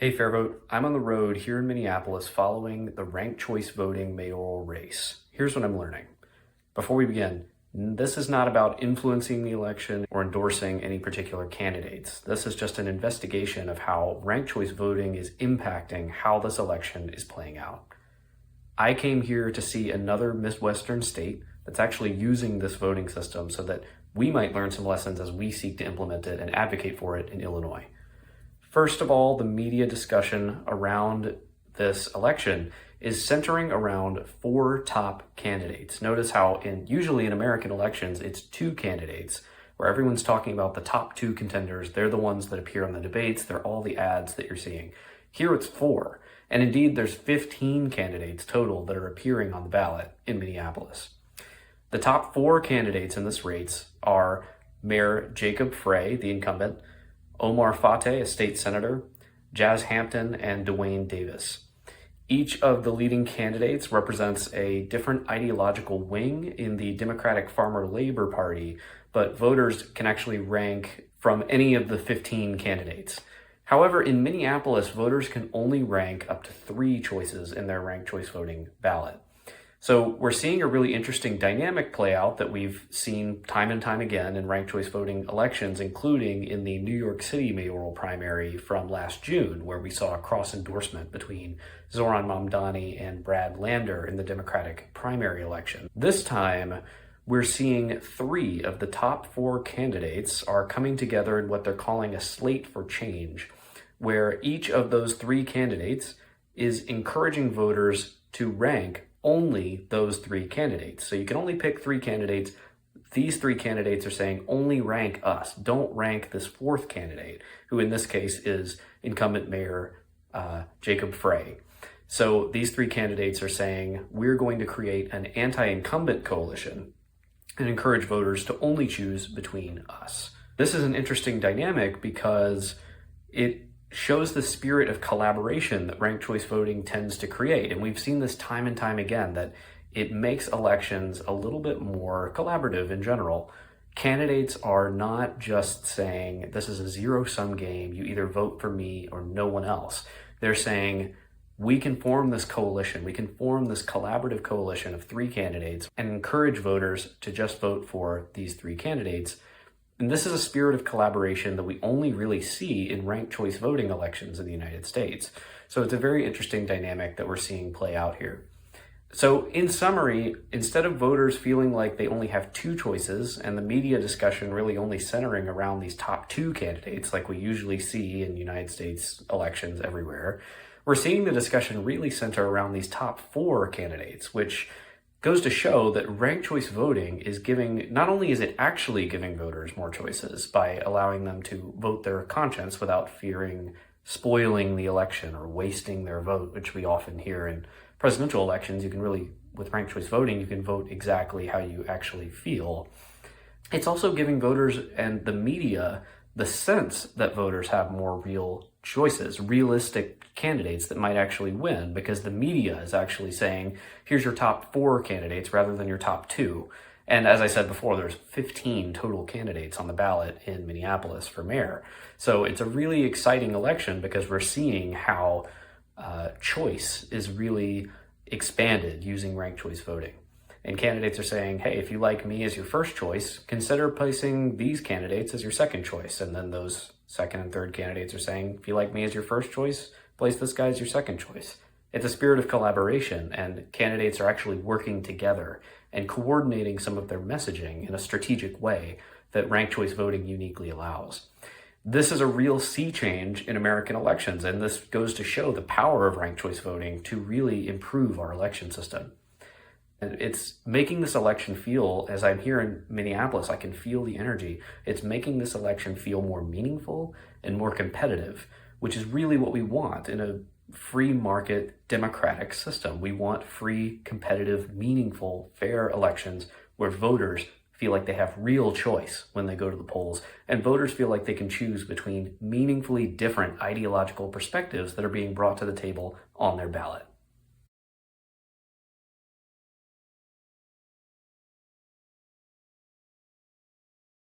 Hey Fairvote, I'm on the road here in Minneapolis following the ranked choice voting mayoral race. Here's what I'm learning. Before we begin, this is not about influencing the election or endorsing any particular candidates. This is just an investigation of how ranked choice voting is impacting how this election is playing out. I came here to see another Midwestern state that's actually using this voting system so that we might learn some lessons as we seek to implement it and advocate for it in Illinois. First of all, the media discussion around this election is centering around four top candidates. Notice how usually in American elections, it's two candidates where everyone's talking about the top two contenders. They're the ones that appear on the debates. They're all the ads that you're seeing. Here it's four. And indeed, there's 15 candidates total that are appearing on the ballot in Minneapolis. The top four candidates in this race are Mayor Jacob Frey, the incumbent, Omar Fateh, a state senator, Jazz Hampton, and Dwayne Davis. Each of the leading candidates represents a different ideological wing in the Democratic Farmer Labor Party, but voters can actually rank from any of the 15 candidates. However, in Minneapolis, voters can only rank up to 3 choices in their ranked choice voting ballot. So we're seeing a really interesting dynamic play out that we've seen time and time again in ranked choice voting elections, including in the New York City mayoral primary from last June, where we saw a cross endorsement between Zohran Mamdani and Brad Lander in the Democratic primary election. This time, we're seeing 3 of the top 4 candidates are coming together in what they're calling a slate for change, where each of those 3 candidates is encouraging voters to rank only those 3 candidates. So you can only pick 3 candidates. These 3 candidates are saying only rank us. Don't rank this 4th candidate, who in this case is incumbent Mayor Jacob Frey. So these 3 candidates are saying we're going to create an anti-incumbent coalition and encourage voters to only choose between us. This is an interesting dynamic because it shows the spirit of collaboration that ranked choice voting tends to create. And we've seen this time and time again, that it makes elections a little bit more collaborative in general. Candidates are not just saying, this is a zero-sum game, you either vote for me or no one else. They're saying, we can form this coalition, we can form this collaborative coalition of 3 candidates and encourage voters to just vote for these 3 candidates. And this is a spirit of collaboration that we only really see in ranked choice voting elections in the United States. So it's a very interesting dynamic that we're seeing play out here. So in summary, instead of voters feeling like they only have 2 choices and the media discussion really only centering around these top 2 candidates like we usually see in United States elections everywhere, we're seeing the discussion really center around these top 4 candidates, which goes to show that ranked choice voting is giving, not only is it actually giving voters more choices by allowing them to vote their conscience without fearing spoiling the election or wasting their vote, which we often hear in presidential elections. You can really, with ranked choice voting, you can vote exactly how you actually feel. It's also giving voters and the media the sense that voters have more real choices, realistic candidates that might actually win, because the media is actually saying, here's your top 4 candidates rather than your top 2. And as I said before, there's 15 total candidates on the ballot in Minneapolis for mayor. So it's a really exciting election because we're seeing how choice is really expanded using ranked choice voting. And candidates are saying, hey, if you like me as your first choice, consider placing these candidates as your second choice. And then those second and third candidates are saying, if you like me as your first choice, place this guy as your second choice. It's a spirit of collaboration, and candidates are actually working together and coordinating some of their messaging in a strategic way that ranked choice voting uniquely allows. This is a real sea change in American elections, and this goes to show the power of ranked choice voting to really improve our election system. And it's making this election feel, as I'm here in Minneapolis, I can feel the energy. It's making this election feel more meaningful and more competitive, which is really what we want in a free market democratic system. We want free, competitive, meaningful, fair elections where voters feel like they have real choice when they go to the polls, and voters feel like they can choose between meaningfully different ideological perspectives that are being brought to the table on their ballot.